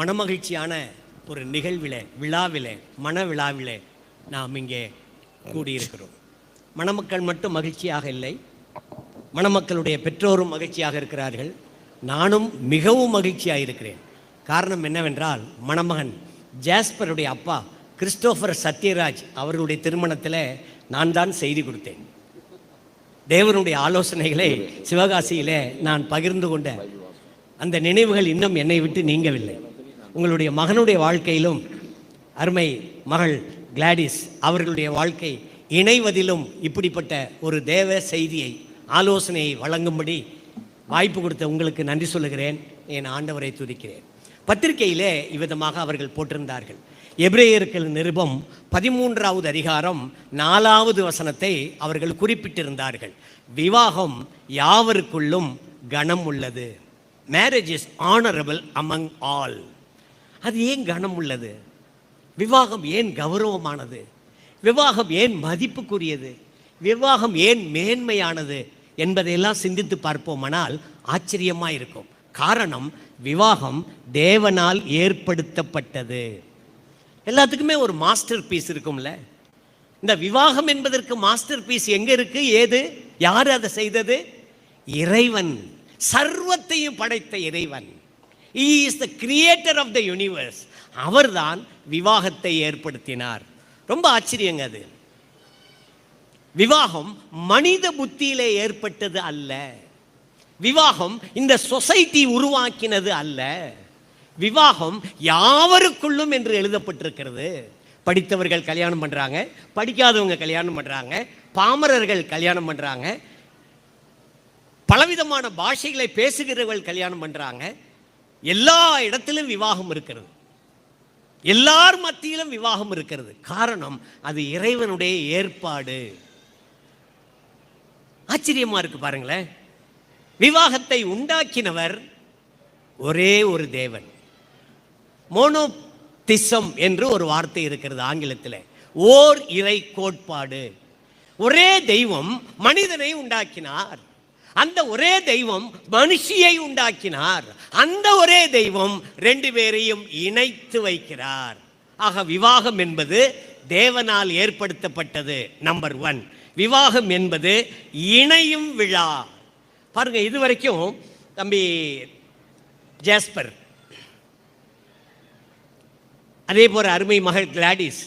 மனமகிழ்ச்சியான ஒரு நிகழ்விலே, விழாவிலே, மன விழாவிலே நாம் இங்கே கூடியிருக்கிறோம். மணமக்கள் மட்டும் மகிழ்ச்சியாக இல்லை, மணமக்களுடைய பெற்றோரும் மகிழ்ச்சியாக இருக்கிறார்கள். நானும் மிகவும் மகிழ்ச்சியாக இருக்கிறேன். காரணம் என்னவென்றால், மணமகன் ஜாஸ்பருடைய அப்பா கிறிஸ்டோபர் சத்யராஜ் அவர்களுடைய திருமணத்தில் நான் தான் செய்தி கொடுத்தேன். தேவனுடைய ஆலோசனைகளை சிவகாசியிலே நான் பகிர்ந்து கொண்ட அந்த நினைவுகள் இன்னும் என்னை விட்டு நீங்கவில்லை. உங்களுடைய மகனுடைய வாழ்க்கையிலும் அருமை மகள் கிளாடிஸ் அவர்களுடைய வாழ்க்கை இணைவதிலும் இப்படிப்பட்ட ஒரு தேவ செய்தியை, ஆலோசனையை வழங்கும்படி வாய்ப்பு கொடுத்த உங்களுக்கு நன்றி சொல்லுகிறேன். என் ஆண்டவரை துதிக்கிறேன். பத்திரிகையிலே இவ்விதமாக அவர்கள் போட்டிருந்தார்கள். எபிரேயர்கள் நிருபம் 13வது அதிகாரம் 4வது வசனத்தை அவர்கள் குறிப்பிட்டிருந்தார்கள். விவாகம் யாவருக்குள்ளும் கனம் உள்ளது. Marriage is honourable among all. அது ஏன் கனம் உள்ளது? விவாகம் ஏன் கௌரவமானது? விவாகம் ஏன் மதிப்புக்குரியது? விவாகம் ஏன் மேன்மையானது என்பதையெல்லாம் சிந்தித்து பார்ப்போமானால் ஆச்சரியமாக இருக்கும். காரணம், விவாகம் தேவனால் ஏற்படுத்தப்பட்டது. எல்லாத்துக்குமே ஒரு மாஸ்டர் பீஸ் இருக்கும்ல. இந்த விவாகம் என்பதற்கு மாஸ்டர் பீஸ் எங்க இருக்கு? ஏது? யார் அதை செய்தது? இறைவன், சர்வத்தையும் படைத்த இறைவன். He is the creator of the universe. அவர்தான் விவாகத்தை ஏற்படுத்தினார். ரொம்ப ஆச்சரியங்க அது. விவாகம் மனித புத்தியிலே ஏற்பட்டது அல்ல. விவாகம் இந்த சொசைட்டி உருவாக்கினது அல்ல. விவாகம் யாவருக்குள்ளும் என்று எழுதப்பட்டிருக்கிறது. படித்தவர்கள் கல்யாணம் பண்றாங்க, படிக்காதவங்க கல்யாணம் பண்றாங்க, பாமரர்கள் கல்யாணம் பண்றாங்க, பலவிதமான பாஷைகளை பேசுகிறவர்கள் கல்யாணம் பண்றாங்க. எல்லா இடத்திலும் விவாகம் இருக்கிறது. எல்லார் மத்தியிலும் விவாகம் இருக்கிறது. காரணம், அது இறைவனுடைய ஏற்பாடு. ஆச்சரியமா இருக்கு பாருங்களேன். விவாகத்தை உண்டாக்கினவர் ஒரே ஒரு தேவன். மோனோதிசம் என்று ஒரு வார்த்தை இருக்கிறது ஆங்கிலத்தில். ஓர் இறை கோட்பாடு. ஒரே தெய்வம் மனிதனை உண்டாக்கினார். அந்த ஒரே தெய்வம் மனுஷியை உண்டாக்கினார். அந்த ஒரே தெய்வம் ரெண்டு பேரையும் இணைத்து வைக்கிறார். ஆக விவாகம் என்பது தேவனால் ஏற்படுத்தப்பட்டது. நம்பர் 1, விவாகம் என்பது இணையும் விழா. பாருங்க, இதுவரைக்கும் தம்பி ஜாஸ்பர், அதே போல அருமை மகள் கிளாடிஸ்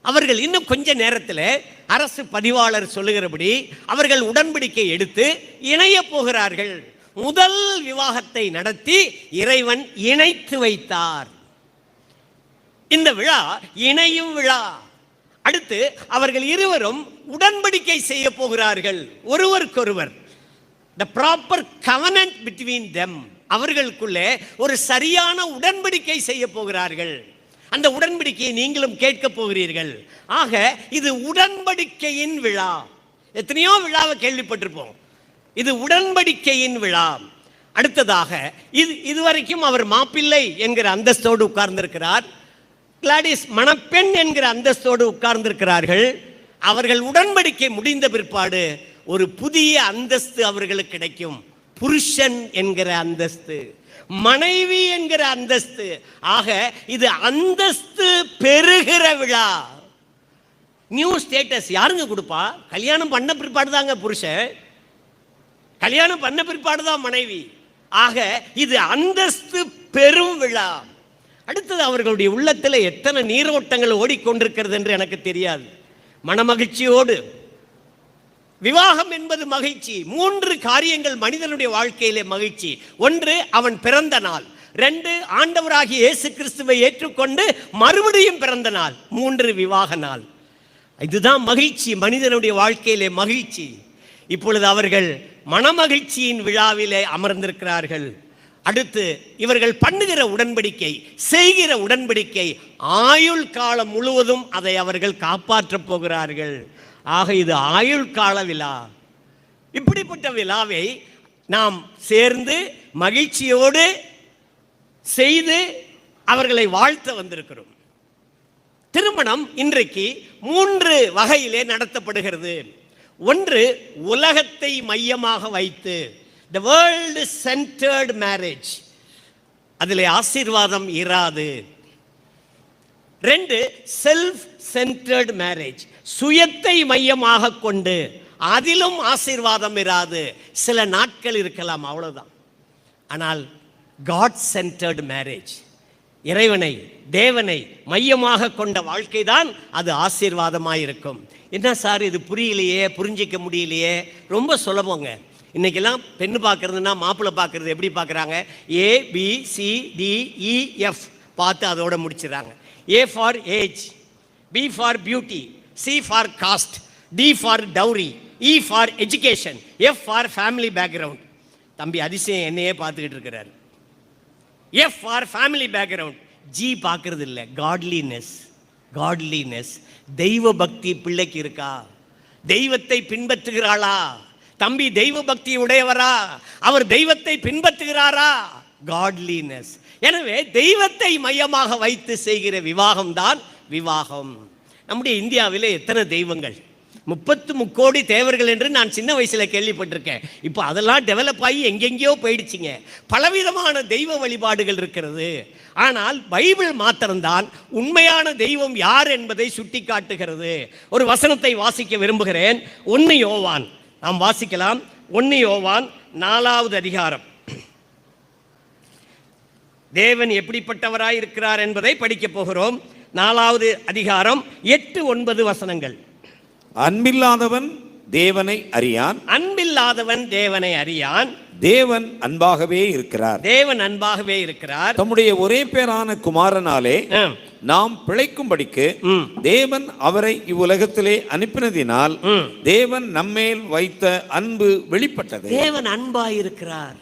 அவர்கள் இன்னும் கொஞ்ச நேரத்தில் அரசு பதிவாளர் சொல்லுகிறபடி அவர்கள் உடன்படிக்கை எடுத்து இணைய போகிறார்கள். முதல் விவாகத்தை நடத்தி இறைவன் இணைத்து வைத்தார். இந்த விழா இணையும் விழா. அடுத்து அவர்கள் இருவரும் உடன்படிக்கை செய்ய போகிறார்கள் ஒருவருக்கொருவர். The proper covenant between them. அவர்களுக்குள்ளே ஒரு சரியான உடன்படிக்கை செய்ய போகிறார்கள். அந்த உடன்படிக்கையை நீங்களும் கேட்க போகிறீர்கள். ஆக இது உடன்படிக்கையின் விழா. எத்தனையோ விழாவை கேள்விப்பட்டிருப்போம். இது உடன்படிக்கையின் விழா. அடுத்ததாக இதுவரைக்கும் அவர் மாப்பிள்ளை என்கிற அந்தஸ்தோடு உட்கார்ந்திருக்கிறார். கிளாடிஸ் மணப்பெண் என்கிற அந்தஸ்தோடு உட்கார்ந்திருக்கிறார்கள். அவர்கள் உடன்படிக்கை முடிந்த பிற்பாடு ஒரு புதிய அந்தஸ்து அவர்களுக்கு கிடைக்கும். புருஷன் என்கிற அந்தஸ்து, மனைவி என்கிற அந்தஸ்து. ஆக இது அந்தஸ்து பெருகிற விழா. நியூ ஸ்டேட்டஸ் யாருங்க கொடுப்பா? கல்யாணம் பண்ண பிற்பாடு தாங்க புருஷன், கல்யாணம் பண்ண பிற்பாடு தான் மனைவி. ஆக இது அந்தஸ்து பெரும் விழா. அடுத்தது, அவர்களுடைய உள்ளத்தில் எத்தனை நீரோட்டங்கள் ஓடிக்கொண்டிருக்கிறது என்று எனக்கு தெரியாது. மனமகிழ்ச்சியோடு விவாகம் என்பது மகிழ்ச்சி. 3 காரியங்கள் மனிதனுடைய வாழ்க்கையிலே மகிழ்ச்சி. 1, அவன் பிறந்த நாள். 2, ஆண்டவராகிய இயேசு கிறிஸ்துவை ஏற்றுக்கொண்டு மறுபடியும் பிறந்த நாள். 3, விவாக நாள். இதுதான் மகிழ்ச்சி, மனிதனுடைய வாழ்க்கையிலே மகிழ்ச்சி. இப்பொழுது அவர்கள் மனமகிழ்ச்சியின் விழாவிலே அமர்ந்திருக்கிறார்கள். அடுத்து இவர்கள் பண்ணுகிற உடன்படிக்கை, செய்கிற உடன்படிக்கை, ஆயுள் காலம் முழுவதும் அதை அவர்கள் காப்பாற்றப் போகிறார்கள். ஆக இது ஆயுள் கால விழா. இப்படிப்பட்ட விழாவை நாம் சேர்ந்து மகிழ்ச்சியோடு செய்து அவர்களை வாழ்த்த வந்திருக்கிறோம். திருமணம் இன்றைக்கு 3 வகையிலே நடத்தப்படுகிறது. 1, உலகத்தை மையமாக வைத்து, the world centered marriage. அதில் ஆசீர்வாதம் இராது. 2, செல்ஃப் சென்டர்ட் மேரேஜ், சுயத்தை மையமாக கொண்டு, அதிலும் ஆசீர்வாதம் இராது. சில நாட்கள் இருக்கலாம், அவ்வளவுதான். ஆனால் காட் சென்டர்ட் மேரேஜ், இறைவனை தேவனை மையமாக கொண்ட வாழ்க்கை தான் அது ஆசீர்வாதமாக இருக்கும். என்ன சார் இது புரியலையே, புரிஞ்சிக்க முடியலையே? ரொம்ப சுலபங்க. இன்றைக்கெல்லாம் பெண்ணு பார்க்குறதுனா மாப்பிள்ளை பார்க்குறது எப்படி பார்க்குறாங்க? ABCDEF பார்த்து அதோட முடிச்சிடறாங்க. A for age, B for beauty, C for caste, D for dowry, E for education, F for family background. தம்பி அதிசயம் என்னையே பார்த்துக்கிட்டு இருக்கிறாரு. F for family background, G பார்க்கறது இல்லை. காட்லினஸ், காட்லினஸ், தெய்வ பக்தி பிள்ளைக்கு இருக்கா? தெய்வத்தை பின்பற்றுகிறாளா? தம்பி தெய்வ பக்தி உடையவரா? அவர் தெய்வத்தை பின்பற்றுகிறாரா? காட்லினஸ். எனவே தெய்வத்தை மையமாக வைத்து செய்கிற விவாகம் தான் விவாகம். நம்முடைய இந்தியாவில் எத்தனை தெய்வங்கள், 33 கோடி தேவர்கள் என்று நான் சின்ன வயசில் கேள்விப்பட்டிருக்கேன். இப்போ அதெல்லாம் டெவலப் ஆகி எங்கெங்கேயோ போயிடுச்சிங்க. பலவிதமான தெய்வ வழிபாடுகள் இருக்கிறது. ஆனால் பைபிள் மாத்திரம்தான் உண்மையான தெய்வம் யார் என்பதை சுட்டி காட்டுகிறது. ஒரு வசனத்தை வாசிக்க விரும்புகிறேன். 1 யோவான் நாம் வாசிக்கலாம். 1 யோவான் 4வது அதிகாரம். தேவன் எப்படிப்பட்டவராய் இருக்கிறார் என்பதை படிக்க போகிறோம். 4வது அதிகாரம் 8, 9 வசனங்கள். அன்பில்லாதவன் தேவனை அறியான், அன்பில்லாதவன் தேவனை அறியான், தேவன் அன்பாகவே இருக்கிறார், தேவன் அன்பாகவே இருக்கிறார். தம்முடைய ஒரே பேரான குமாரனாலே நாம் பிழைக்கும்படிக்கு தேவன் அவரை இவ்வுலகத்திலே அனுப்பினதினால் தேவன் நம்மேல் வைத்த அன்பு வெளிப்பட்டது. தேவன் அன்பாயிருக்கிறார்.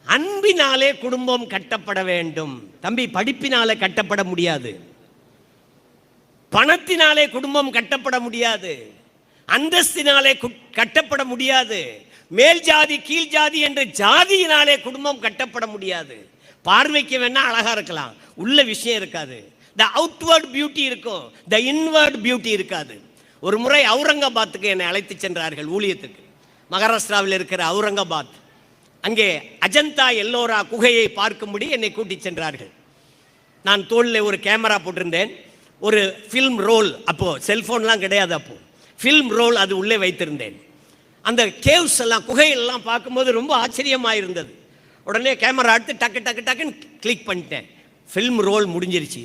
அன்பினாலே குடும்பம் கட்டப்பட வேண்டும். தம்பி படிப்பினாலே கட்டப்பட முடியாது, பணத்தினாலே குடும்பம் கட்டப்பட முடியாது, அந்தஸ்தினாலே கட்டப்பட முடியாது, மேல் ஜாதி கீழ் ஜாதி என்ற ஜாதியினாலே குடும்பம் கட்டப்பட முடியாது. பார்வைக்கு வேணா அழகா இருக்கலாம், உள்ள விஷயம் இருக்காது. த அவுட்வர்ட் பியூட்டி இருக்கும், த இன்வர்ட் பியூட்டி இருக்காது. ஒரு முறை அவுரங்காபாத்துக்கு என்னை அழைத்து சென்றார்கள் ஊழியத்துக்கு. மகாராஷ்டிராவில் இருக்கிற அவுரங்காபாத். அங்கே அஜந்தா எல்லோரா குகையை பார்க்கும்படி என்னை கூட்டி சென்றார்கள். நான் தோளில் ஒரு கேமரா போட்டிருந்தேன், ஒரு ஃபில்ம் ரோல், அப்போது செல்ஃபோன்லாம் கிடையாது, அப்போது ஃபில்ம் ரோல் அது உள்ளே வைத்திருந்தேன். அந்த கேவ்ஸ் எல்லாம் குகையெல்லாம் பார்க்கும்போது ரொம்ப ஆச்சரியமாக இருந்தது. உடனே கேமரா எடுத்து டக்கு டக்கு டக்குன்னு கிளிக் பண்ணிட்டேன். ஃபில்ம் ரோல் முடிஞ்சிருச்சு.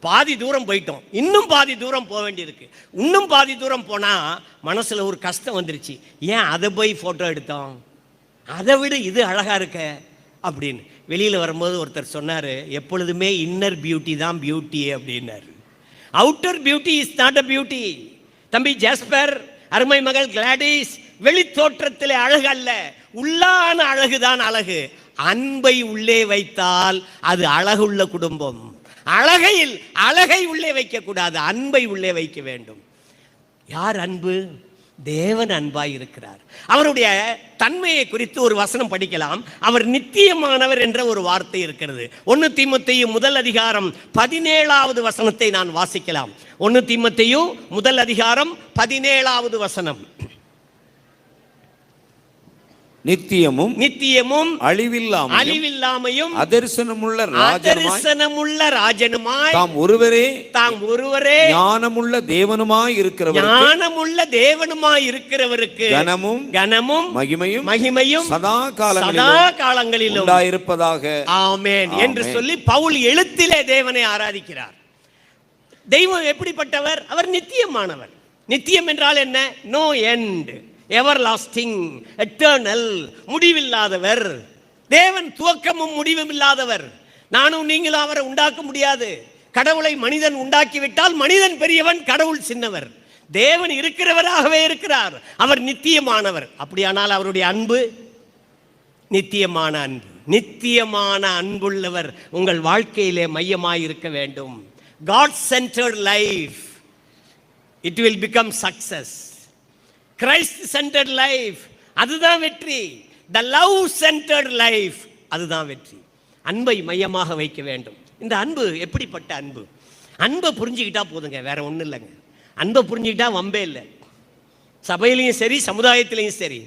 பாதி தூரம் போயிட்டோம், இன்னும் பாதி தூரம் போக வேண்டியிருக்கு. இன்னும் பாதி தூரம் போனால் மனசில் ஒரு கஷ்டம் வந்துருச்சு. ஏன் அதை போய் ஃபோட்டோ எடுத்தோம், அதை விட இது அழகாக இருக்க அப்படின்னு. வெளியில் வரும்போது ஒருத்தர் சொன்னார், எப்பொழுதுமே இன்னர் பியூட்டி தான் பியூட்டி அப்படின்னாரு. Outer beauty is not a beauty. தம்பி ஜாஸ்பர், அருமை மகள் கிளாடிஸ், வெளி தோற்றத்திலே அழகு அல்ல, உள்ளான அழகுதான் அழகு. அன்பை உள்ளே வைத்தால் அது அழகுள்ள குடும்பம். அழகை உள்ளே வைக்க கூடாது, அன்பை உள்ளே வைக்க வேண்டும். யார் அன்பு? தேவன் அன்பாய் இருக்கிறார். அவருடைய தன்மையை குறித்து ஒரு வசனம் படிக்கலாம். அவர் நித்தியமானவர் என்ற ஒரு வார்த்தை இருக்கிறது. 1 தீமோத்தேயு 1 அதிகாரம் 17வது வசனத்தை நான் வாசிக்கலாம். 1 தீமோத்தேயு 1 அதிகாரம் 17வது வசனம். நித்தியமும் நித்தியமும் அழிவில்லாமையும் அதரிசனமுள்ள ராஜனுமாய் தாம் ஒருவரே ஞானமுள்ள தேவனுமாய் இருக்கிறவருக்கு கனமும் மகிமையும் சதா காலங்களிலும் உண்டாயிருப்பதாக ஆமென் என்று சொல்லி பவுல் எழுத்திலே தேவனை ஆராதிக்கிறார். தெய்வம் எப்படிப்பட்டவர்? அவர் நித்தியமானவர். நித்தியம் என்றால் என்ன? நோ எண்ட், எவர்லாஸ்டிங், எட்டர்னல், முடிவில்லாதவர். தேவன் துவக்கமும் முடிவும் இல்லாதவர். நானும் நீங்களும் அவரை உண்டாக்க முடியாது. கடவுளை மனிதன் உண்டாக்கிவிட்டால் மனிதன் பெரியவன், கடவுள் சின்னவர். தேவன் இருக்கிறவராகவே இருக்கிறார். அவர் நித்தியமானவர். அப்படியானால் அவருடைய அன்பு நித்தியமான அன்பு. நித்தியமான அன்புள்ளவர் உங்கள் வாழ்க்கையிலே மையமாய் இருக்க வேண்டும். God centered life, it will become success. Christ centered life, அதுதான் வெற்றி. The love centered life, அதுதான் வெற்றி. அன்பை மையமாக வைக்க வேண்டும். இந்த அன்பு எப்படிப்பட்ட அன்பு? அன்பை புரிஞ்சுக்கிட்டா போதுங்க, வேற ஒன்றும் இல்லைங்க. அன்பை புரிஞ்சுக்கிட்டா வம்பே இல்லை. சபையிலையும் சரி, சமுதாயத்திலையும் சரி,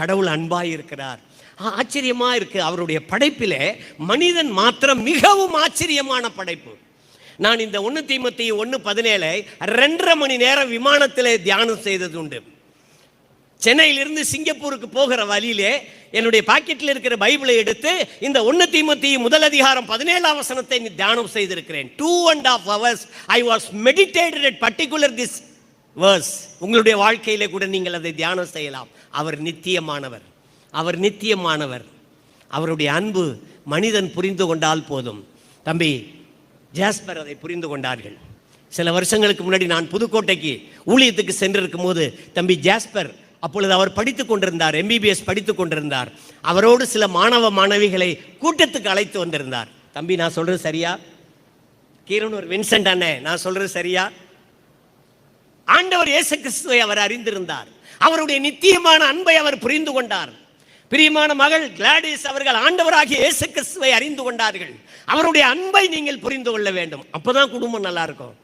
கடவுள் அன்பாய் இருக்கிறார். ஆச்சரியமா இருக்கு. அவருடைய படைப்பிலே மனிதன் மாத்திரம் மிகவும் ஆச்சரியமான படைப்பு. நான் இந்த 1 தீமோத்தேயு 1:17 2.5 மணி நேரம் விமானத்திலே தியானம் செய்தது உண்டு. சென்னையிலிருந்து சிங்கப்பூருக்கு போகிற வழியிலே என்னுடைய பாக்கெட்டில் இருக்கிற பைபிளை எடுத்து இந்த 1 தீமோத்தேயு 1:17 தியானம் செய்திருக்கிறேன். 2.5 hours I was meditated at particular this verse. உங்களுடைய வாழ்க்கையிலே கூட நீங்கள் அதை தியானம் செய்யலாம். அவர் நித்தியமானவர், அவர் நித்தியமானவர். அவருடைய அன்பு மனிதன் புரிந்து கொண்டால் போதும். தம்பி ஜாஸ்பர் அதை புரிந்து கொண்டார்கள். சில வருஷங்களுக்கு முன்னாடி நான் புதுக்கோட்டைக்கு ஊழியத்துக்கு சென்றிருக்கும் போது தம்பி ஜாஸ்பர் அப்பொழுது அவர் படித்துக் கொண்டிருந்தார், MBBS படித்துக் கொண்டிருந்தார். அவரோடு சில மாணவ மாணவிகளை கூட்டத்துக்கு அழைத்து வந்திருந்தார். தம்பி நான் சொல்றது சரியா? கீரனூர் வின்சென்ட் அண்ணே, நான் சொல்றது சரியா? ஆண்டவர் இயேசு கிறிஸ்துவை அவர் அறிந்திருந்தார். அவருடைய நித்தியமான அன்பை அவர் புரிந்து கொண்டார். பிரியமான மகள் கிளாடிஸ் அவர்கள் ஆண்டவராகிய இயேசு கிறிஸ்துவை அறிந்து கொண்டார்கள். அவருடைய அன்பை நீங்கள் புரிந்து கொள்ள வேண்டும். அப்பதான் குடும்பம் நல்லா இருக்கும்.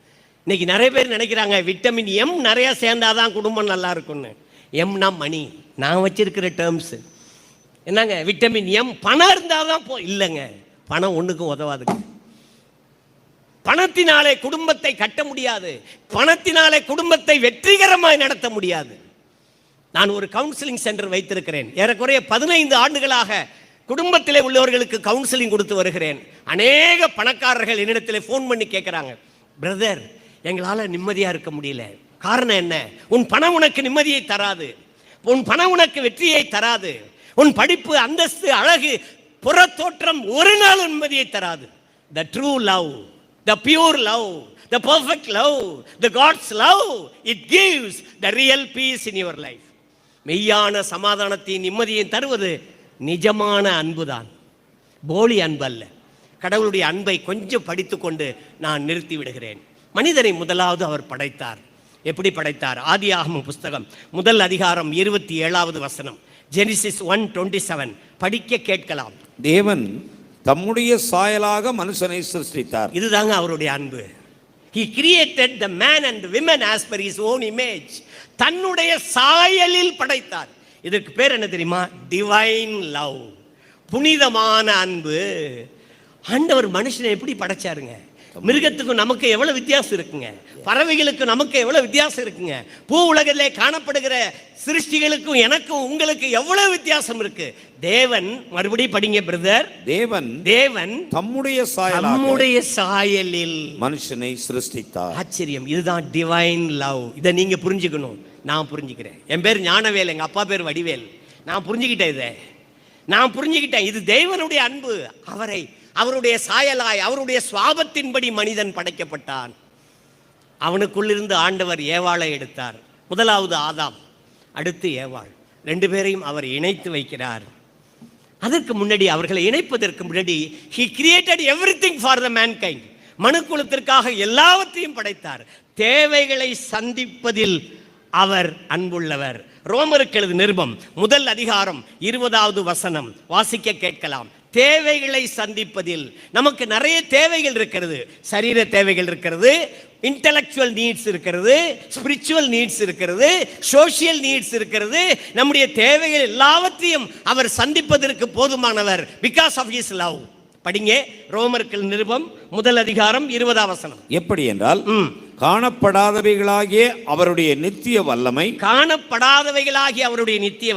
இன்னைக்கு நிறைய பேர் நினைக்கிறாங்க விட்டமின் M நிறைய சேர்ந்தாதான் குடும்பம் நல்லா இருக்கும்னு. எம்னா மணி, நான் வச்சிருக்கிற டேர்ம்ஸ் என்னங்க, விட்டமின் M பணம் இருந்தாதான் இல்லைங்க, பணம் ஒண்ணுக்கும் உதவாதுங்க. பணத்தினாலே குடும்பத்தை கட்ட முடியாது, பணத்தினாலே குடும்பத்தை வெற்றிகரமாய் நடத்த முடியாது. நான் ஒரு கவுன்சிலிங் சென்டர் வைத்திருக்கிறேன். ஏறக்குறைய 15 ஆண்டுகளாக குடும்பத்திலே உள்ளவர்களுக்கு கவுன்சிலிங் கொடுத்து வருகிறேன். அநேக பணக்காரர்கள் என்னிடத்தில் ஃபோன் பண்ணி கேட்குறாங்க, பிரதர் எங்களால் நிம்மதியாக இருக்க முடியல. காரணம் என்ன? உன் பணம் உனக்கு நிம்மதியை தராது, உன் பணம் உனக்கு வெற்றியை தராது, உன் படிப்பு அந்தஸ்து அழகு புற தோற்றம் ஒரு நாள் நிம்மதியை தராது. The true love, the pure love, the perfect love, the God's love, it gives the real peace in your life. மெய்யான சமாதானத்தையும் நிம்மதியையும் தருவது நிஜமான அன்புதான், போலி அன்பு அல்ல. கடவுளுடைய அன்பை கொஞ்சம் படித்துக்கொண்டு நான் நிறுத்தி விடுகிறேன். மனிதனை முதலாவது அவர் படைத்தார். எப்படி படைத்தார்? ஆதியாகமம் புஸ்தகம் 1 அதிகாரம் 27வது வசனம், ஜெனிசிஸ் 1:27 படிக்க கேட்கலாம். தேவன் தம்முடைய சாயலாக மனுஷனை சிருஷ்டித்தார். இதுதாங்க அவருடைய அன்பு. He created the man and women as per his own image. தன்னுடைய சாயலில் படைத்தார். இதற்கு பேர் என்ன தெரியுமா? டிவைன் லவ், புனிதமான அன்பு. ஆண்டவர் மனுஷனை எப்படி படைச்சாருங்க? மிருகத்துக்கும் நமக்கு எவ்வளவு வித்தியாசம் இருக்குங்க, பறவைகளுக்கு நமக்கு எவ்வளவு வித்தியாசம் இருக்குங்க, பூ உலகிலே காணப்படுகிற சிருஷ்டிகளுக்கும் எனக்கும் உங்களுக்கு எவ்வளவு வித்தியாசம் இருக்கு. தேவன், மறுபடியும் படிங்க பிரதர், தேவன் தம்முடைய சாயலில் மனுஷனை சிருஷ்டித்தார். ஆச்சரியம், இதுதான் டிவைன் லவ். இதை நீங்க புரிஞ்சுக்கணும், நான் புரிஞ்சுக்கிறேன். என் பேர் ஞானவேல், எங்க அப்பா பேர் வடிவேல். நான் புரிஞ்சுக்கிட்டேன் இது தேவனுடைய அன்பு. அவருடைய சாயலாய் அவருடைய சுவாபத்தின்படி மனிதன் படைக்கப்பட்டான். அவனுக்குள்ளிருந்து ஆண்டவர் ஏவாளை எடுத்தார். முதலாவது ஆதாம், அடுத்து ஏவாள். 2 பேரையும் அவர் இணைத்து வைக்கிறார். அதற்கு முன்னாடி, அவர்களை இணைப்பதற்கு முன்னாடி, he created everything for the mankind. மனுக்குலத்திற்காக எல்லாவற்றையும் படைத்தார். தேவைகளை சந்திப்பதில் அவர் அன்புள்ளவர். ரோமருக்கு எழுதின நிருபம் 1 அதிகாரம் 20வது வசனம் வாசிக்க கேட்கலாம். தேவைகளை சந்திப்பதில் நமக்கு நிறைய தேவைகள் இருக்கிறது. சரீர தேவைகள் இருக்கிறது, இன்டெலக்சுவல் நீட்ஸ் இருக்கிறது, ஸ்பிரிச்சுவல் நீட்ஸ் இருக்கிறது, சோஷியல் நீட்ஸ் இருக்கிறது. நம்முடைய தேவைகள் எல்லாவற்றையும் அவர் சந்திப்பதற்கு போதுமானவர். Because of his love. படிங்க ரோமர்கள் நிருபம் 1 அதிகாரம் 20வது வசனம். எப்படி என்றால், காணப்படாதவைகளாகிய அவருடைய நித்திய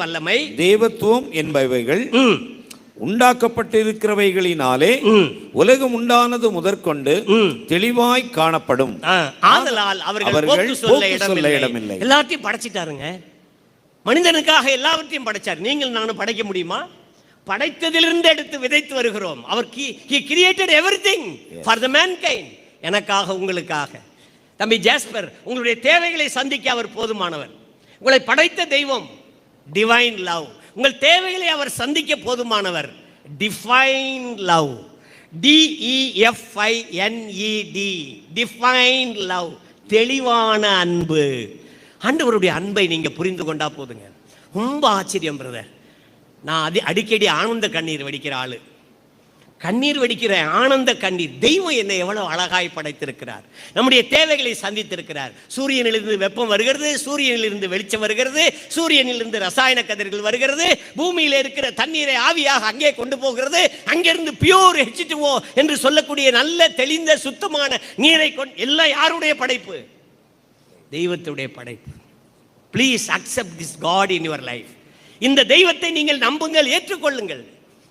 வல்லமை, தேவத்துவம் என்பவைகள் உண்டாக்கப்பட்டிருக்கிறவைகளினாலே உலகம் உண்டானது முதற்கொண்டு தெளிவாய் காணப்படும். ஆதலால் அவர்கள் போக்கு சொல்ல இடமில்லை. எல்லாத்தையும் படைச்சிட்டாருங்க. மனிதனுக்காக எல்லாவற்றையும் படைச்சார். நீங்கள் நானும் படைக்க முடியுமா? படைத்ததிலிருந்து எடுத்து விதைத்து வருகிறோம். அவர் he created everything for the mankind. எனக்காக, உங்களுக்காக. தம்பி ஜாஸ்பர், உங்களுடைய தேவைகளை சந்திக்க அவர் போதுமானவர். உங்களை படைத்த தெய்வம் டிவைன் லவ். உங்கள் தேவைகளை அவர் சந்திக்க போதுமானவர். Define love, DEFINED, define love, தெளிவான அன்பு. ஆண்டவருடைய அன்பை நீங்க புரிந்து கொண்டா போதுங்க. ரொம்ப ஆச்சரியம் பிரதர். நான் அடிக்கடி ஆனந்த கண்ணீர் வடிக்கிற ஆளு. கண்ணீர் வடிக்கிற ஆனந்த கண்ணீர். தெய்வம் என்னை எவ்வளவு அழகாய் படைத்திருக்கிறார், நம்முடைய தேவைகளை சந்தித்திருக்கிறார். சூரியனிலிருந்து வெப்பம் வருகிறது, சூரியனிலிருந்து வெளிச்சம் வருகிறது, சூரியனிலிருந்து ரசாயன கதிர்கள் வருகிறது, பூமியில் இருக்கிற தண்ணீரை ஆவியாக அங்கே கொண்டு போகிறது, அங்கிருந்து பியூர் H2O என்று சொல்லக்கூடிய நல்ல தெளிந்த சுத்தமான நீரை கொண்டு, எல்லாம் யாருடைய படைப்பு? தெய்வத்துடைய படைப்பு. Please accept this God in your life. இந்த தெய்வத்தை நீங்கள் நம்புங்கள், ஏற்றுக்கொள்ளுங்கள்.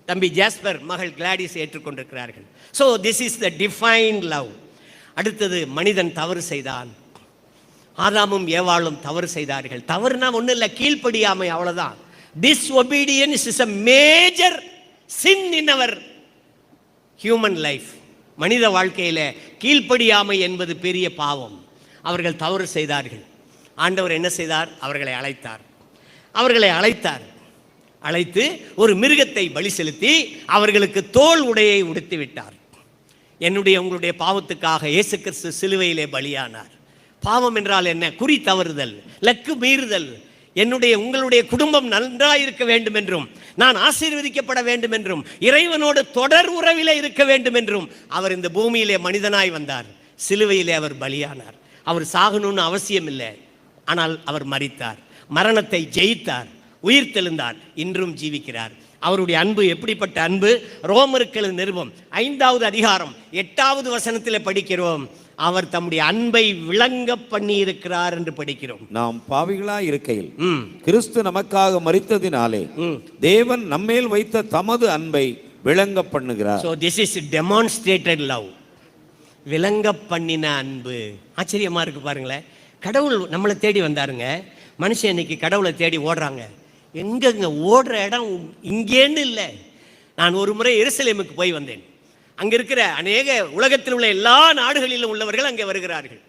தம்பி ஜாஸ்பர், மகள் கிளாடிஸ் ஏற்றுக்கொண்டிருக்கிறார்கள். So this is the defined love. அடுத்தது, மனிதன் தவறு செய்தான். ஆதாமும் ஏவாளும் தவறு செய்தார்கள். தவறுனா ஒன்றும் இல்லை, கீழ்ப்படியாமை, அவ்வளோதான். Disobedience is a major sin in our human life. மனித வாழ்க்கையில் கீழ்ப்படியாமை என்பது பெரிய பாவம். அவர்கள் தவறு செய்தார்கள். ஆண்டவர் என்ன செய்தார்? அவர்களை அழைத்தார். அழைத்து ஒரு மிருகத்தை பலி செலுத்தி அவர்களுக்கு தோல் உடையை உடுத்தி விட்டார். என்னுடைய உங்களுடைய பாவத்துக்காக இயேசு கிறிஸ்து சிலுவையிலே பலியானார். பாவம் என்றால் என்ன? குறி தவறுதல், லக்கு மீறுதல். என்னுடைய உங்களுடைய குடும்பம் நன்றாயிருக்க வேண்டும் என்றும், நான் ஆசீர்வதிக்கப்பட வேண்டும் என்றும், இறைவனோடு தொடர் உறவிலே இருக்க வேண்டும் என்றும் அவர் இந்த பூமியிலே மனிதனாய் வந்தார். சிலுவையிலே அவர் பலியானார். அவர் சாகணும்னு அவசியம் இல்லை, ஆனால் அவர் மரித்தார், மரணத்தை ஜெயித்தார், உயிர் தெழுந்தார், இன்றும் ஜீவிக்கிறார். அவருடைய அன்பு எப்படிப்பட்ட அன்பு? ரோமருக்கு நிருபம் 5வது அதிகாரம் 8வது வசனத்தில் படிக்கிறோம். அவர் தம்முடைய அன்பை விளங்க பண்ணி இருக்கிறார் என்று படிக்கிறோம். நாம் பாவிகளாய் இருக்கையில் கிறிஸ்து நமக்காக மரித்ததினாலே தேவன் நம்மேல் வைத்த தமது அன்பை விளங்க பண்ணுகிறார். So this is demonstrated love. விளங்க பண்ணின அன்பு. ஆச்சரியமா இருக்கு பாருங்களேன். கடவுள் நம்மளை தேடி வந்தாருங்க. மனுஷன் இன்னைக்கு கடவுளை தேடி ஓடுறாங்க. எங்கங்க ஓடுற இடம் இங்கேன்னு இல்லை. நான் ஒரு முறை எருசலேமுக்கு போய் வந்தேன். அங்கே இருக்கிற அநேக உலகத்தில் உள்ள எல்லா நாடுகளிலும் உள்ளவர்கள் அங்கே வருகிறார்கள்.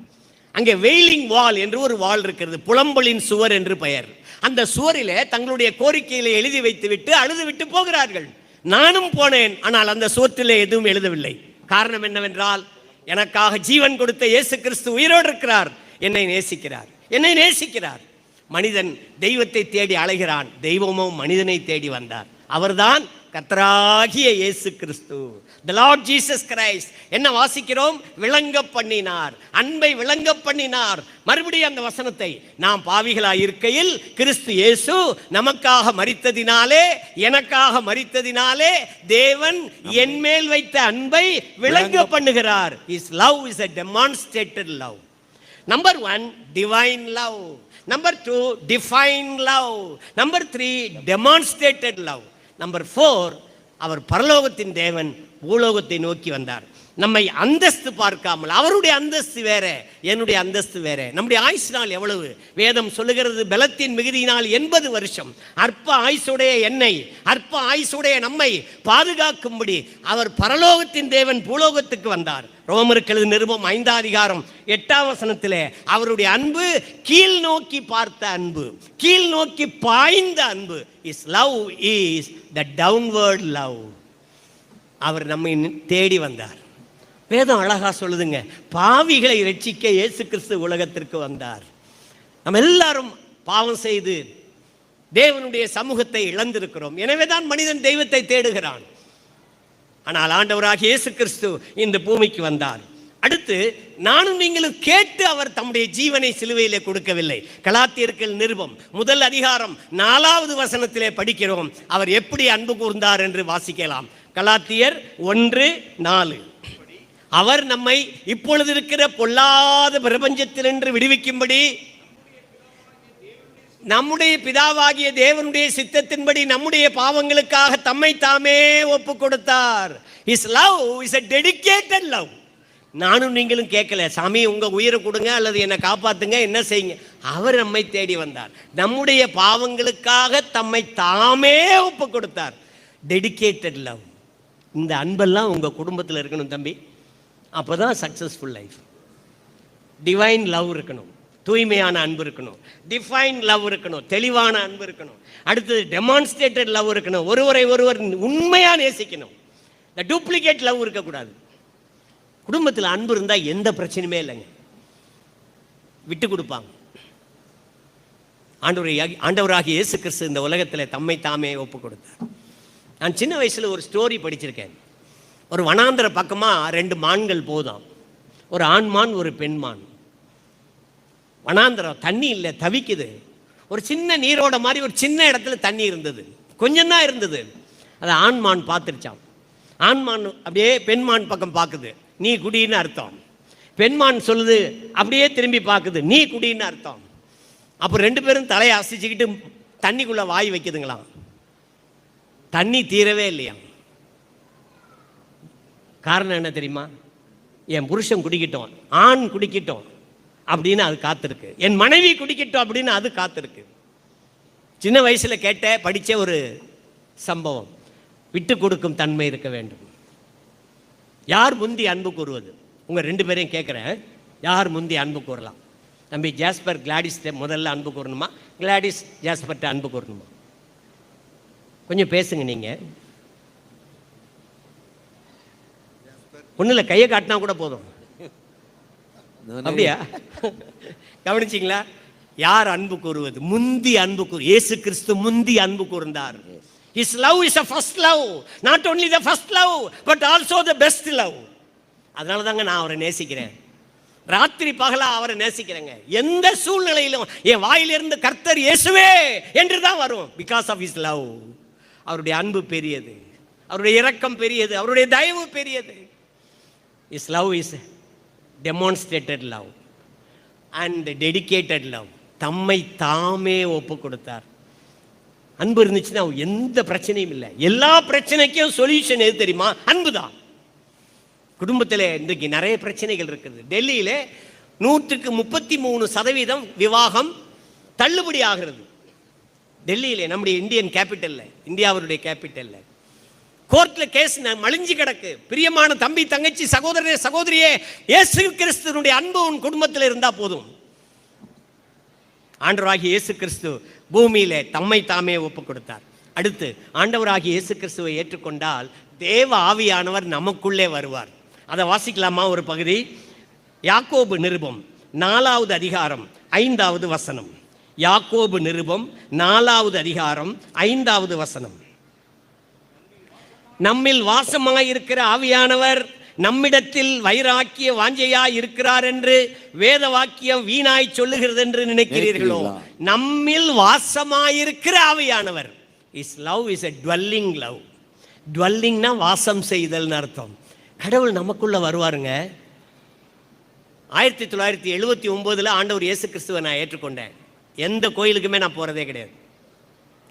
அங்கே வெயிலிங் வால் என்று ஒரு வால் இருக்கிறது, புலம்பலின் சுவர் என்று பெயர். அந்த சுவரிலே தங்களுடைய கோரிக்கைகளை எழுதி வைத்து விட்டு அழுது விட்டு போகிறார்கள். நானும் போனேன், ஆனால் அந்த சுவற்றிலே எதுவும் எழுதவில்லை. காரணம் என்னவென்றால், எனக்காக ஜீவன் கொடுத்த இயேசு கிறிஸ்து உயிரோடு இருக்கிறார், என்னை நேசிக்கிறார். மனிதன் தெய்வத்தை தேடி அலைகிறான், தெய்வமோ மனிதனை தேடி வந்தார். அவர்தான் கர்த்தராகிய இயேசு கிறிஸ்து, the Lord Jesus Christ. என்ன வாசிக்கிறோம்? விளங்க பண்ணினார், அன்பை விளங்க பண்ணினார். மறுபடியும் அந்த வசனத்தை, நாம் பாவிகளாய் இருக்கையில் கிறிஸ்து இயேசு நமக்காக மரித்ததினாலே, எனக்காக மரித்ததினாலே தேவன் என் மேல் வைத்த அன்பை விளங்க பண்ணுகிறார். His love is a demonstrated love. Number 1, divine love. Number 2, define love. Number 3, demonstrated love. Number 4, அவர் பரலோகத்தின் தேவன் பூலோகத்தை நோக்கி வந்தார். நம்மை அந்தஸ்து பார்க்காமல், அவருடைய அந்தஸ்து வேற, என்னுடைய அந்தஸ்து வேற. நம்முடைய ஆயுசு நாள் எவ்வளவு? வேதம் சொல்லுகிறது, பலத்தின் மிகுதியினால் 80 வருஷம். அற்ப ஆயுசுடைய என்னை, அற்ப ஆயுசுடைய நம்மை பாதுகாக்கும்படி அவர் பரலோகத்தின் தேவன் பூலோகத்துக்கு வந்தார். ரோமருக்கு நிருபம் 5வது அதிகாரம் 8வது வசனத்திலே அவருடைய அன்பு கீழ் நோக்கி பார்த்த அன்பு, கீழ் நோக்கி பாய்ந்த அன்பு. Is love is the downward love. அவர் நம்மை தேடி வந்தார். வேதம் அழகா சொல்லுதுங்க, பாவிகளை ரட்சிக்க இயேசு கிறிஸ்து உலகத்திற்கு வந்தார். நம்ம எல்லாரும் பாவம் செய்து தேவனுடைய சமூகத்தை இழந்திருக்கிறோம். எனவேதான் மனிதன் தெய்வத்தை தேடுகிறான். ஆனால் ஆண்டவராகிய இயேசு கிறிஸ்து இந்த பூமிக்கு வந்தார். அடுத்து, நானும் நீங்களும் கேட்டு அவர் தம்முடைய ஜீவனை சிலுவையிலே கொடுக்கவில்லை. கலாத்தியருக்கு நிருபம் 1 அதிகாரம் 4வது வசனத்திலே படிக்கிறோம், அவர் எப்படி அன்பு கூர்ந்தார் என்று வாசிக்கலாம். கலாத்தியர் 1:4. அவர் நம்மை இப்பொழுது இருக்கிற பொல்லாத பிரபஞ்சத்தினின்று விடுவிக்கும்படி நம்முடைய பிதாவாகிய தேவனுடைய சித்தத்தின்படி நம்முடைய பாவங்களுக்காக தம்மை தாமே ஒப்பு கொடுத்தார். His love is a dedicated love. நானும் நீங்களும் கேட்கல, சாமி உங்க உயிரை கொடுங்க அல்லது என்னை காப்பாத்துங்க, என்ன செய்யுங்க. அவர் நம்மை தேடி வந்தார், நம்முடைய பாவங்களுக்காக தம்மை தாமே ஒப்பு கொடுத்தார். Dedicated love. இந்த அன்பெல்லாம் உங்க குடும்பத்தில் இருக்கணும் தம்பி, அப்போதான் சக்சஸ்ஃபுல் லைஃப். டிவைன் லவ் இருக்கணும், தூய்மையான அன்பு இருக்கணும், டிஃபைன் லவ் இருக்கணும், தெளிவான அன்பு இருக்கணும். அடுத்தது டெமான்ஸ்ட்ரேட்டட் லவ் இருக்கணும், ஒருவரை ஒருவர் உண்மையாக நேசிக்கணும். இந்த டூப்ளிகேட் லவ் இருக்கக்கூடாது. குடும்பத்தில் அன்பு இருந்தால் எந்த பிரச்சனையுமே இல்லைங்க, விட்டு கொடுப்பாங்க. ஆண்டவராகிய இயேசு கிறிஸ்து இந்த உலகத்தில் தம்மை தாமே ஒப்பு கொடுத்தார். நான் சின்ன வயசில் ஒரு ஸ்டோரி படிச்சிருக்கேன். ஒரு வனாந்திர பக்கமாக 2 மான்கள் போதும், ஒரு ஆண் மான் ஒரு பெண் மான். வனாந்திரம், தண்ணி இல்லை, தவிக்குது. ஒரு சின்ன நீரோட மாதிரி ஒரு சின்ன இடத்துல தண்ணி இருந்தது, கொஞ்சம் தான் இருந்தது. அதை ஆண் மான் பார்த்துருச்சான். ஆண் மான் அப்படியே பெண் மான் பக்கம் பார்க்குது, நீ குடின்னு அர்த்தம். பெண்மான் சொல்லுது, அப்படியே திரும்பி பார்க்குது, நீ குடின்னு அர்த்தம். அப்போ 2 பேரும் தலையை அசைச்சிக்கிட்டு தண்ணிக்குள்ளே வாய் வைக்குதுங்களாம். தண்ணி தீரவே இல்லையா. காரணம் என்ன தெரியுமா? என் புருஷன் குடிக்கட்டும், ஆண் குடிக்கட்டும் அப்படின்னு அது காத்திருக்கு. என் மனைவி குடிக்கட்டும் அப்படின்னு அது காத்திருக்கு. சின்ன வயசில் கேட்ட படித்த ஒரு சம்பவம். விட்டு கொடுக்கும் தன்மை இருக்க வேண்டும். யார் முந்தி அன்பு கூறுவது? உங்கள் 2 பேரையும் கேட்குறேன், யார் முந்தி அன்பு கூறலாம்? தம்பி ஜாஸ்பர் கிளாடிஸ் முதல்ல அன்பு கூறணுமா, கிளாடிஸ் ஜாஸ்பர்ட்ட அன்பு கூறணுமா? கொஞ்சம் பேசுங்க. நீங்கள் ஒன்றும் இல்லை, கையை காட்டினா கூட போதும். அப்படியா? கவனிச்சிங்களா? யார் அன்பு கூறுவது? முந்தி அன்பு கூறு. இயேசு கிறிஸ்து முந்தி அன்பு கூர்ந்தார். His love is a first love, not only the first love but also the best love. அதனால தாங்க நான் அவரை நேசிக்கிறேன். ராத்திரி பகலா அவரை நேசிக்கிறேங்க. எந்த சூழ்நிலையிலும் என் வாயிலிருந்து கர்த்தர் இயேசுவே என்று தான் வரும். Because of his love. அவருடைய அன்பு பெரியது, அவருடைய இரக்கம் பெரியது, அவருடைய தயவு பெரியது. His love is demonstrated love and dedicated love. தம்மை தாமே ஒப்பு கொடுத்தார். அன்பு இருந்துச்சுன்னா எந்த பிரச்சனையும் இல்லை. எல்லா பிரச்சனைக்கும் சொல்யூஷன் எது தெரியுமா? அன்பு தான். குடும்பத்தில் இன்றைக்கு நிறைய பிரச்சனைகள் இருக்குது. டெல்லியில் 133% விவாகம் தள்ளுபடி ஆகிறது. டெல்லியில், நம்முடைய இந்தியன் கேபிட்டலில், இந்தியாவுடைய கேபிட்டலில் கோர்ட்டில் கேஸ் மலிஞ்சு கிடக்கு. பிரியமான தம்பி, தங்கச்சி, சகோதரனே, சகோதரியே, இயேசு கிறிஸ்துவினுடைய அன்பு உன் குடும்பத்தில் இருந்தால் போதும். ஆண்டவராகிய இயேசு கிறிஸ்து பூமியிலே தம்மை தாமே ஒப்பு கொடுத்தார். அடுத்து, ஆண்டவராகிய இயேசு கிறிஸ்துவை ஏற்றுக்கொண்டால் தேவ ஆவியானவர் நமக்குள்ளே வருவார். அதை வாசிக்கலாமா? ஒரு பகுதி, யாக்கோபு நிருபம் 4வது அதிகாரம் 5வது வசனம். யாக்கோபு நிருபம் 4வது அதிகாரம் 5வது வசனம். நம்மில் வாசமாயிருக்கிற ஆவியானவர் நம்மிடத்தில் வைராக்கிய வாஞ்சையாய் இருக்கிறார் என்று வேத வாக்கியம் வீணாய் சொல்லுகிறது என்று நினைக்கிறீர்களோ? நம்மில் வாசமாயிருக்கிற ஆவியானவர். Is love is a dwelling love. டுவெல்லிங்னா வாசம் செய்தல்னு அர்த்தம். கடவுள் நமக்குள்ள வருவாருங்க. 1979 ஆண்டவர் இயேசு கிறிஸ்துவை நான் ஏற்றுக்கொண்டேன். எந்த கோயிலுக்குமே நான் போறதே கிடையாது.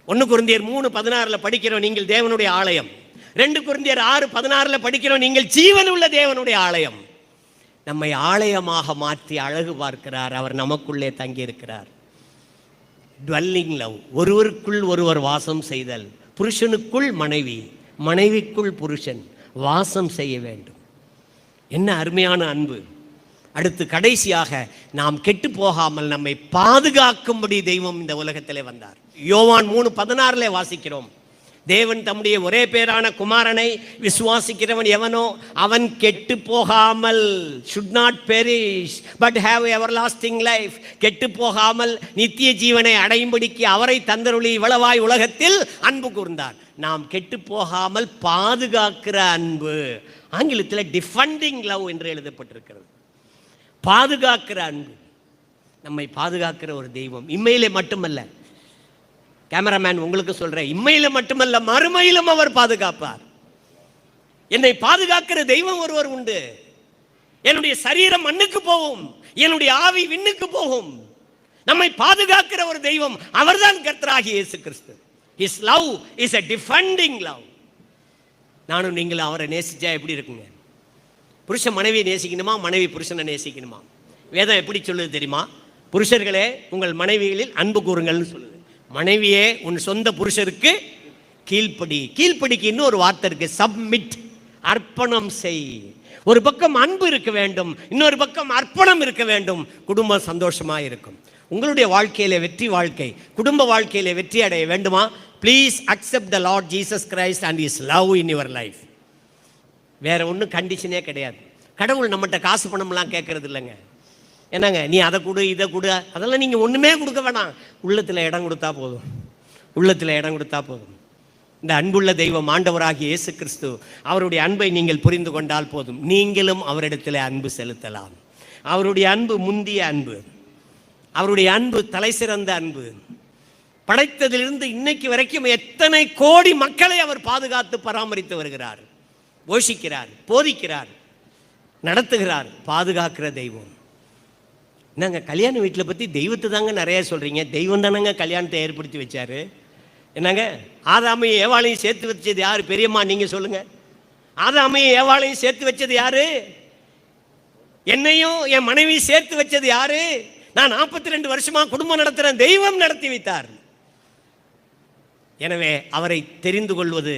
1 கொரிந்தியர் 3:16 படிக்கிறோம், நீங்கள் தேவனுடைய ஆலயம். 2 கொரிந்தியர் 6:16 படிக்கிறோம், நீங்கள் ஜீவன் உள்ள தேவனுடைய ஆலயம். நம்மை ஆலயமாக மாற்றி அழகு பார்க்கிறார். அவர் நமக்குள்ளே தங்கி இருக்கிறார். டுவெல்லிங் லவ், ஒருவருக்குள் ஒருவர் வாசம் செய்தல். புருஷனுக்குள் மனைவி, மனைவிக்குள் புருஷன் வாசம் செய்ய வேண்டும். என்ன அருமையான அன்பு! அடுத்து கடைசியாக, நாம் கெட்டு போகாமல் நம்மை பாதுகாக்கும்படி தெய்வம் இந்த உலகத்திலே வந்தார். யோவான் 3:16 வாசிக்கிறோம், தேவன் தம்முடைய ஒரே பேரான குமாரனை விசுவாசிக்கிறவன் எவனோ அவன் கெட்டு போகாமல், should not perish but have everlasting life, கெட்டு போகாமல் நித்திய ஜீவனை அடையும்படிக்கு அவரை தந்தருளி இவ்வளவாய் உலகத்தில் அன்பு கூர்ந்தார். நாம் கெட்டு போகாமல் பாதுகாக்கிற அன்பு. ஆங்கிலத்தில் டிஃபெண்டிங் லவ் என்று எழுதப்பட்டிருக்கிறது. பாதுகாக்கிற அன்பு. நம்மை பாதுகாக்கிற ஒரு தெய்வம். இம்மையிலே மட்டுமல்ல, கேமராமேன் உங்களுக்கு சொல்றேன், இம்மையில மட்டுமல்ல மறுமையிலும் அவர் பாதுகாப்பார். என்னை பாதுகாக்கிற தெய்வம் ஒருவர் உண்டு. என்னுடைய சரீரம் மண்ணுக்கு போகும், என்னுடைய ஆவி விண்ணுக்கு போகும். நம்மை பாதுகாக்கிற ஒரு தெய்வம் அவர்தான் கர்த்தராகிய இயேசு கிறிஸ்து. His love is a defending love. நானும் நீங்களும் அவரை நேசிச்சா எப்படி இருக்குங்க? புருஷன் மனைவியை நேசிக்கணுமா, மனைவி புருஷனை நேசிக்கணுமா? வேதம் எப்படி சொல்லுது தெரியுமா? புருஷர்களே உங்கள் மனைவிகளில் அன்பு கூறுங்கள்னு சொல்லுது. மனைவியே உன் சொந்த புருஷருக்கு கீழ்ப்படி. கீழ்ப்படிக்கு இன்னொரு வார்த்தை இருக்கு, சப்மிட், அர்ப்பணம் செய். ஒரு பக்கம் அன்பு இருக்க வேண்டும், இன்னொரு பக்கம் அர்ப்பணம் இருக்க வேண்டும். குடும்பம் சந்தோஷமா இருக்கும். உங்களுடைய வாழ்க்கையில வெற்றி வாழ்க்கை, குடும்ப வாழ்க்கையில வெற்றி அடைய வேண்டுமா? Please accept the Lord Jesus Christ and his love in your life. வேற ஒன்றும் கண்டிஷனே கிடையாது. கடவுள் நம்மகிட்ட காசு பணம்லாம் கேட்கறது இல்லைங்க. என்னங்க நீ அதை கொடு இதை கொடு, அதெல்லாம் நீங்கள் ஒன்றுமே கொடுக்க வேணாம். உள்ளத்தில் இடம் கொடுத்தா போதும். உள்ளத்தில் இடம் கொடுத்தா போதும். இந்த அன்புள்ள தெய்வம் ஆண்டவராகிய இயேசு கிறிஸ்து, அவருடைய அன்பை நீங்கள் புரிந்து கொண்டால் போதும், நீங்களும் அவரிடத்தில் அன்பு செலுத்தலாம். அவருடைய அன்பு முந்திய அன்பு, அவருடைய அன்பு தலை சிறந்த அன்பு. படைத்ததிலிருந்து இன்னைக்கு வரைக்கும் எத்தனை கோடி மக்களை அவர் பாதுகாத்து பராமரித்து வருகிறார், போஷிக்கிறார், போதிக்கிறார், நடத்துகிறார், பாதுகாக்கிற தெய்வம். என்னங்க கல்யாண வீட்டில் பற்றி தெய்வத்தை தாங்க நிறைய சொல்கிறீங்க. தெய்வம் தானங்க கல்யாணத்தை ஏற்படுத்தி வச்சாரு. என்னங்க ஆதாமையும் ஏவாளையும் சேர்த்து வச்சது யார்? பெரியம்மா நீங்கள் சொல்லுங்கள். ஆதாமையும் ஏவாளையும் சேர்த்து வச்சது யாரு? என்னையும் என் மனைவியும் சேர்த்து வச்சது யாரு? நான் 42 வருஷமா குடும்பம் நடத்துகிறேன். தெய்வம் நடத்தி வைத்தார். எனவே அவரை தெரிந்து கொள்வது,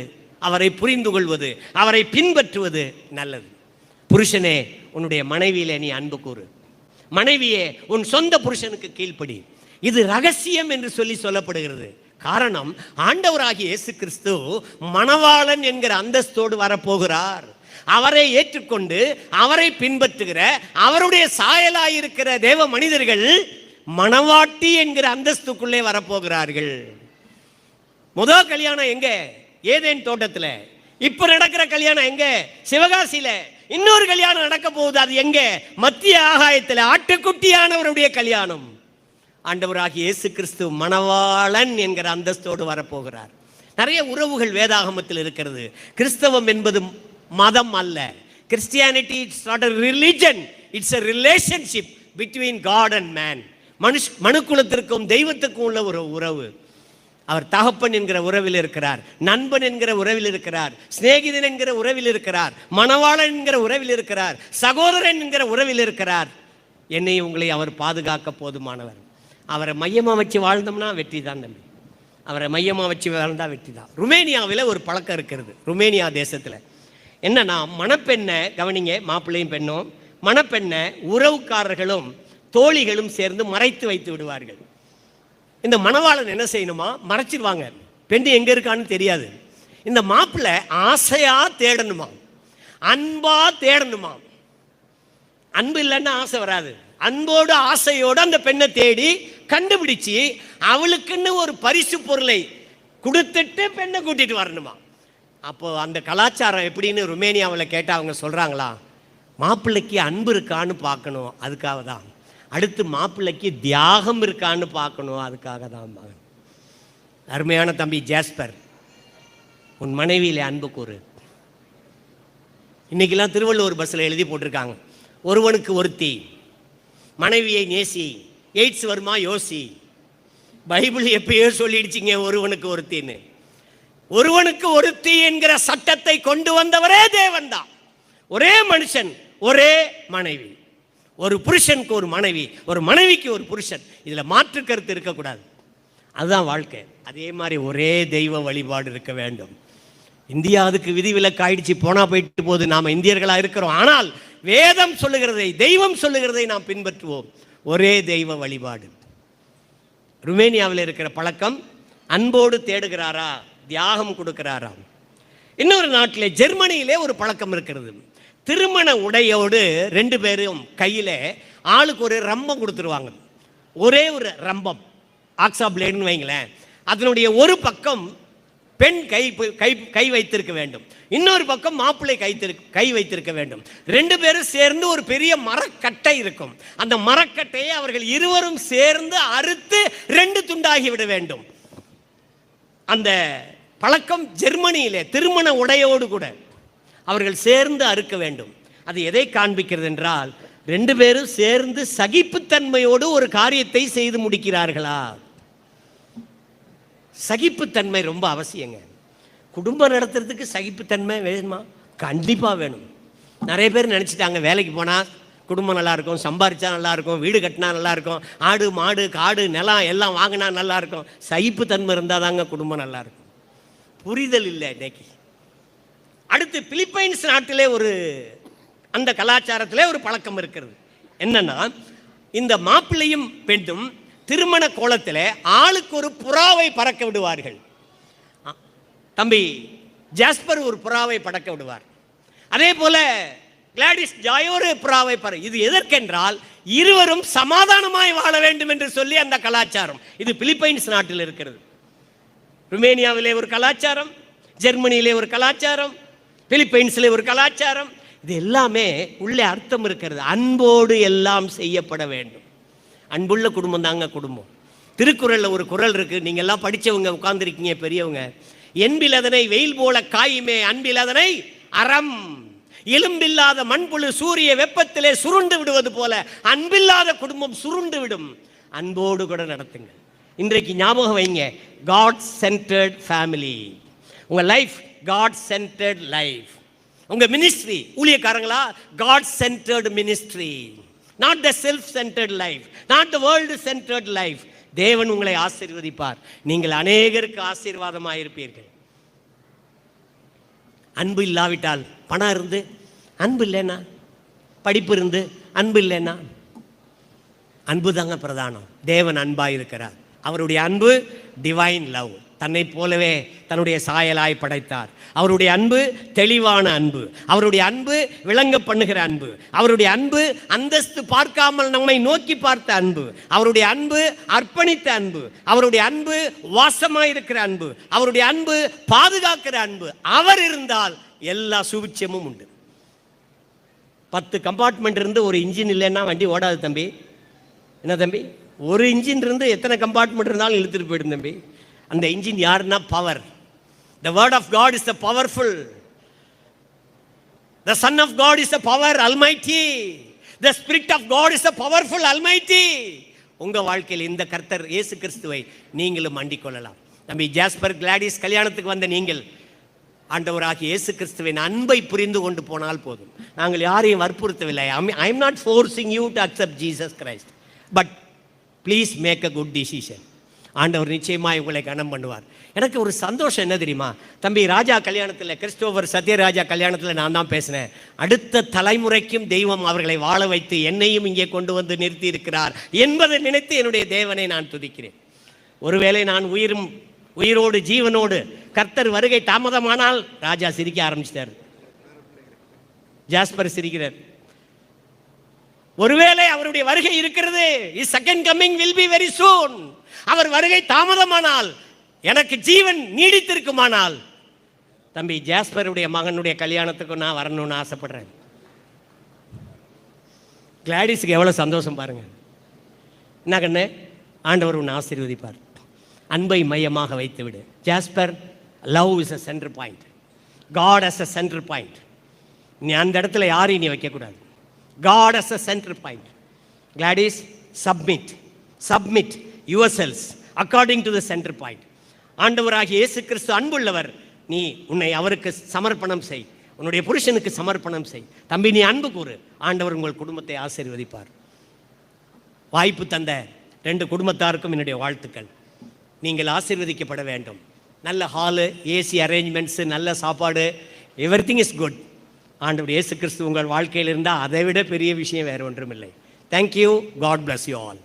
அவரை புரிந்து கொள்வது, அவரை பின்பற்றுவது நல்லது. புருஷனே, உன்னுடைய மனைவியிலே நீ அன்பு கூறு. மனைவியே, உன் சொந்த புருஷனுக்கு கீழ்ப்படி. இது ரகசியம் என்று சொல்லப்படுகிறது. காரணம், ஆண்டவராகிய இயேசு கிறிஸ்து மணவாளன் என்கிற அந்தஸ்தோடு வரப்போகிறார். அவரை ஏற்றுக்கொண்டு அவரை பின்பற்றுகிற, அவருடைய சாயலாயிருக்கிற தேவ மனிதர்கள் மணவாட்டி என்கிற அந்தஸ்துக்குள்ளே வரப்போகிறார்கள். முதல் கல்யாணம் எங்க? ஏதேன் தோட்டத்தில். இப்ப நடக்கிற கல்யாணம் எங்க? சிவகாசியில. இன்னொரு கல்யாணம் நடக்க போகுது. அது எங்க? மத்திய ஆகாயத்தில் ஆட்டுக்குட்டியானவருடைய கல்யாணம். ஆண்டவராகிய இயேசு கிறிஸ்து மணவாளன் என்கிற அந்தஸ்தோடு வரப்போகிறார். நிறைய உறவுகள் வேதாகமத்தில் இருக்கிறது. கிறிஸ்தவம் என்பது மதம் அல்ல. Christianity it's not a religion, it's a relationship between God and man. மனுக்குலத்திற்கும் தெய்வத்துக்கும் உள்ள ஒரு உறவு. அவர் தகப்பன் என்கிற உறவில் இருக்கிறார், நண்பன் என்கிற உறவில் இருக்கிறார், சிநேகிதன் என்கிற உறவில் இருக்கிறார், மணவாளன் என்கிற உறவில் இருக்கிறார், சகோதரன் என்கிற உறவில் இருக்கிறார். என்னை உங்களை அவர் பாதுகாக்க போதுமானவர். அவரை மையமாக வச்சு வாழ்ந்தோம்னா வெற்றி தான் தம்பி. அவரை மையமாக வச்சு வாழ்ந்தா வெற்றி தான். ருமேனியாவில் ஒரு பழக்கம் இருக்கிறது. ருமேனியா தேசத்தில் என்னன்னா, மணப்பெண்ணை கவனிங்க, மாப்பிள்ளையும் பெண்ணும் மணப்பெண்ணை உறவுக்காரர்களும் தோழிகளும் சேர்ந்து மறைத்து வைத்து விடுவார்கள். இந்த மணவாளன் என்ன செய்யணுமா? மறைச்சிடுவாங்க. பெண் எங்க இருக்கான்னு தெரியாது. இந்த மாப்பிள்ளை ஆசையா தேடணுமா, அன்பா தேடணுமா. அன்பு இல்லைன்னா ஆசை வராது. அன்போடு ஆசையோடு அந்த பெண்ணை தேடி கண்டுபிடிச்சு அவளுக்குன்னு ஒரு பரிசு பொருளை கொடுத்துட்டு பெண்ணை கூட்டிட்டு வரணுமா. அப்போ அந்த கலாச்சாரம் எப்படின்னு ருமேனியாவில் கேட்டால் அவங்க சொல்றாங்களா, மாப்பிள்ளைக்கு அன்பு இருக்கான்னு பார்க்கணும், அதுக்காக தான். அடுத்து மாப்பிள்ளைக்கு தியாகம் இருக்கான்னு பார்க்கணும், அதுக்காக தான். அருமையான தம்பி ஜாஸ்பர், உன் மனைவியில அன்பு கூறு. இன்னைக்கெல்லாம் திருவள்ளுவர் பஸ்ஸில் எழுதி போட்டிருக்காங்க, ஒருவனுக்கு ஒருத்தி, மனைவியை நேசி, எய்ட்ஸ் வருமா யோசி. பைபிள் எப்பயோ சொல்லிடுச்சிங்க ஒருவனுக்கு ஒருத்தின்னு. ஒருவனுக்கு ஒருத்தி என்கிற சட்டத்தை கொண்டு வந்தவரே தேவன் தான். ஒரே மனுஷன், ஒரே மனைவி. ஒரு புருஷனுக்கு ஒரு மனைவி, ஒரு மனைவிக்கு ஒரு புருஷன். இதில் மாற்று கருத்து இருக்கக்கூடாது. அதுதான் வாழ்க்கை. அதே மாதிரி ஒரே தெய்வ வழிபாடு இருக்க வேண்டும். இந்தியா அதுக்கு விதிவிலக்கு ஆயிடுச்சு, போனா போயிட்டு போது. நாம் இந்தியர்களாக இருக்கிறோம். ஆனால் வேதம் சொல்லுகிறதை, தெய்வம் சொல்லுகிறதை நாம் பின்பற்றுவோம். ஒரே தெய்வ வழிபாடு. ருமேனியாவில் இருக்கிற பழக்கம், அன்போடு தேடுகிறாரா, தியாகம் கொடுக்கிறாரா. இன்னொரு நாட்டிலே, ஜெர்மனியிலே ஒரு பழக்கம் இருக்கிறது. திருமண உடையோடு 2 பேரும் கையில் ஆளுக்கு ஒரு ரம்பம் கொடுத்துருவாங்க. ஒரே ஒரு ரம்பம், ஆக்ஸா பிளேடுன்னு வைங்களேன். அதனுடைய ஒரு பக்கம் பெண் கை வைத்திருக்க வேண்டும், இன்னொரு பக்கம் மாப்பிள்ளை கை வைத்திருக்க வேண்டும். 2 பேரும் சேர்ந்து ஒரு பெரிய மரக்கட்டை இருக்கும். அந்த மரக்கட்டையை அவர்கள் இருவரும் சேர்ந்து அறுத்து 2 துண்டாகி விட வேண்டும். அந்த பழக்கம் ஜெர்மனியிலே திருமண உடையோடு கூட அவர்கள் சேர்ந்து அறுக்க வேண்டும். அது எதை காண்பிக்கிறது என்றால், 2 பேரும் சேர்ந்து சகிப்புத்தன்மையோடு ஒரு காரியத்தை செய்து முடிக்கிறார்களா. சகிப்புத்தன்மை ரொம்ப அவசியங்க. குடும்பம் நடத்துறதுக்கு சகிப்புத்தன்மை வேணுமா? கண்டிப்பாக வேணும். நிறைய பேர் நினச்சிட்டாங்க, வேலைக்கு போனால் குடும்பம் நல்லா இருக்கும், சம்பாரிச்சா நல்லா இருக்கும், வீடு கட்டினா நல்லா இருக்கும், ஆடு மாடு காடு நிலம் எல்லாம் வாங்கினா நல்லா இருக்கும். சகிப்புத்தன்மை இருந்தால் தாங்க குடும்பம் நல்லா இருக்கும். புரிதல் இல்லை இன்னைக்கு. அடுத்து பிலிப்பைன்ஸ் நாட்டிலே அந்த கலாச்சாரத்திலே ஒரு பழக்கம் இருக்கிறது. என்னன்னா, இந்த மாப்பிள்ளையும் பெண்ணும் திருமண கோலத்தில் ஆளுக்கு ஒரு புறாவை பறக்க விடுவார்கள். தம்பி ஜாஸ்பர் ஒரு புறாவை பறக்க விடுவார். அதே போல கிளாடிஸ் ஜாய் ஒரு புறாவை இது எதற்கென்றால், இருவரும் சமாதானமாய் வாழ வேண்டும் என்று சொல்லி அந்த கலாச்சாரம். இது பிலிப்பைன்ஸ் நாட்டில் இருக்கிறது. ருமேனியாவிலே ஒரு கலாச்சாரம், ஜெர்மனியிலே ஒரு கலாச்சாரம், பிலிப்பைன்ஸில் ஒரு கலாச்சாரம். இது எல்லாமே உள்ளே அர்த்தம் இருக்கிறது. அன்போடு எல்லாம் செய்யப்பட வேண்டும். அன்புள்ள குடும்பம் தாங்க குடும்பம். திருக்குறளில் ஒரு குறள் இருக்குது, நீங்கள் எல்லாம் படித்தவங்க உட்கார்ந்துருக்கீங்க பெரியவங்க. என்பில் அதனை வெயில் போல காயுமே, அன்பில் அதனை அறம். எலும்பில்லாத மண்புழு சூரிய வெப்பத்திலே சுருண்டு விடுவது போல அன்பில்லாத குடும்பம் சுருண்டு விடும். அன்போடு கூட நடத்துங்க. இன்றைக்கு ஞாபகம் வைங்க, காட் சென்டர்ட் ஃபேமிலி. உங்கள் லைஃப் காட் சென்டர்ட் லைஃப். உங்க மினிஸ்ட்ரி ஊழியக்காரங்களா, God centred ministry, not the self centred life, not the world centred life. தேவன் உங்களை ஆசீர்வதிப்பார். நீங்கள் அநேகருக்கு ஆசீர்வாதமாக இருப்பீர்கள். அன்பு இல்லாவிட்டால், பணம் இருந்து அன்பு இல்லைன்னா, படிப்பு இருந்து அன்பு இல்லைன்னா, அன்பு தாங்க பிரதானம். தேவன் அன்பாக இருக்கிறார். அவருடைய அன்பு டிவைன் லவ். தன்னை போலவே தன்னுடைய சாயலாய் படைத்தார். அவருடைய அன்பு தெளிவான அன்பு. அவருடைய அன்பு விளங்க பண்ணுகிற அன்பு. அவருடைய அன்பு அந்தஸ்து பார்க்காமல் நம்மை நோக்கி பார்த்த அன்பு. அவருடைய அன்பு அர்ப்பணித்த அன்பு. அவருடைய அன்பு வாசமாயிருக்கிற அன்பு. அவருடைய அன்பு பாதுகாக்கிற அன்பு. அவர் இருந்தால் எல்லா சுபிட்சமும் உண்டு. 10 கம்பார்ட்மெண்ட் இருந்து ஒரு இன்ஜின் இல்லைன்னா வண்டி ஓடாது தம்பி. என்ன தம்பி, ஒரு இன்ஜின் இருந்து எத்தனை கம்பார்ட்மெண்ட் இருந்தாலும் இழுத்துட்டு போயிடும் தம்பி. அந்த இன்ஜின் யாருன்னா power. The word of God is the powerful. The Son of God is the power almighty. The Spirit of God is the powerful almighty. உங்க வாழ்க்கையில் இந்த கர்த்தர் இயேசு கிறிஸ்துவை நீங்களும் அண்டிக் கொள்ளலாம். தம்பி ஜாஸ்பர் கிளாடிஸ் கல்யாணத்துக்கு வந்த நீங்கள் ஆண்டவராகிய இயேசு கிறிஸ்துவின் அன்பை புரிந்து கொண்டு போனால் போதும். நாங்கள் யாரையும் வற்புறுத்தவில்லை. I am not forcing you to accept Jesus Christ, but please make a good decision. ஆண்டவர் நிச்சயமாக உங்களை கனம் பண்ணுவார். எனக்கு ஒரு சந்தோஷம் என்ன தெரியுமா, தம்பி ராஜா கல்யாணத்தில், கிறிஸ்டோபர் சத்யராஜா கல்யாணத்தில் நான் தான் பேசினேன். அடுத்த தலைமுறைக்கும் தெய்வம் அவர்களை வாழ வைத்து என்னையும் இங்கே கொண்டு வந்து நிறுத்தி இருக்கிறார் என்பதை நினைத்து என்னுடைய தேவனை நான் துதிக்கிறேன். ஒருவேளை நான் உயிரோடு ஜீவனோடு கர்த்தர் வருகை தாமதமானால், ராஜா சிரிக்க ஆரம்பிச்சிட்டார், ஜாஸ்பர் சிரிக்கிறார். ஒருவேளை அவருடைய வருகை இருக்கிறது, his second coming will be very soon. அவர் வருகை தாமதமானால், எனக்கு ஜீவன் நீடித்திருக்குமானால், தம்பி ஜாஸ்பருடைய மகனுடைய கல்யாணத்துக்கு நான் வரணும்னு ஆசைப்படுறேன். கிளாடிஸுக்கு எவ்வளோ சந்தோஷம் பாருங்க. என்ன கண்ணு, ஆண்டவர் உன்னை ஆசீர்வதிப்பார். அன்பை மையமாக வைத்து விடு. Jasper, love is a centre point, God as a centre point. நீ அந்த இடத்துல யாரையும் நீ வைக்கக்கூடாது. God as a center point. Gladys, submit yourselves according to the center point. ஆண்டவராகிய இயேசு கிறிஸ்து அன்புள்ளவர். நீ உன்னை அவருக்கு சமர்ப்பணம் செய், உன்னுடைய புருஷனுக்கு சமர்ப்பணம் செய். தம்பி நீ அன்பு கூறு, ஆண்டவர் உங்கள் குடும்பத்தை ஆசீர்வதிப்பார். வாய்ப்பு தந்த 2 குடும்பத்தாருக்கும் என்னுடைய வாழ்த்துக்கள். நீங்கள் ஆசீர்வதிக்கப்பட வேண்டும். நல்ல ஹாலு, ஏசி அரேஞ்ச்மெண்ட்ஸு, நல்ல சாப்பாடு, எவ்ரிதிங் இஸ் குட். ஆண்டவர் இயேசு கிறிஸ்து உங்கள் வாழ்க்கையில் இருந்தால் அதை விட பெரிய விஷயம் வேறு ஒன்றும் இல்லை. Thank you. God bless you all.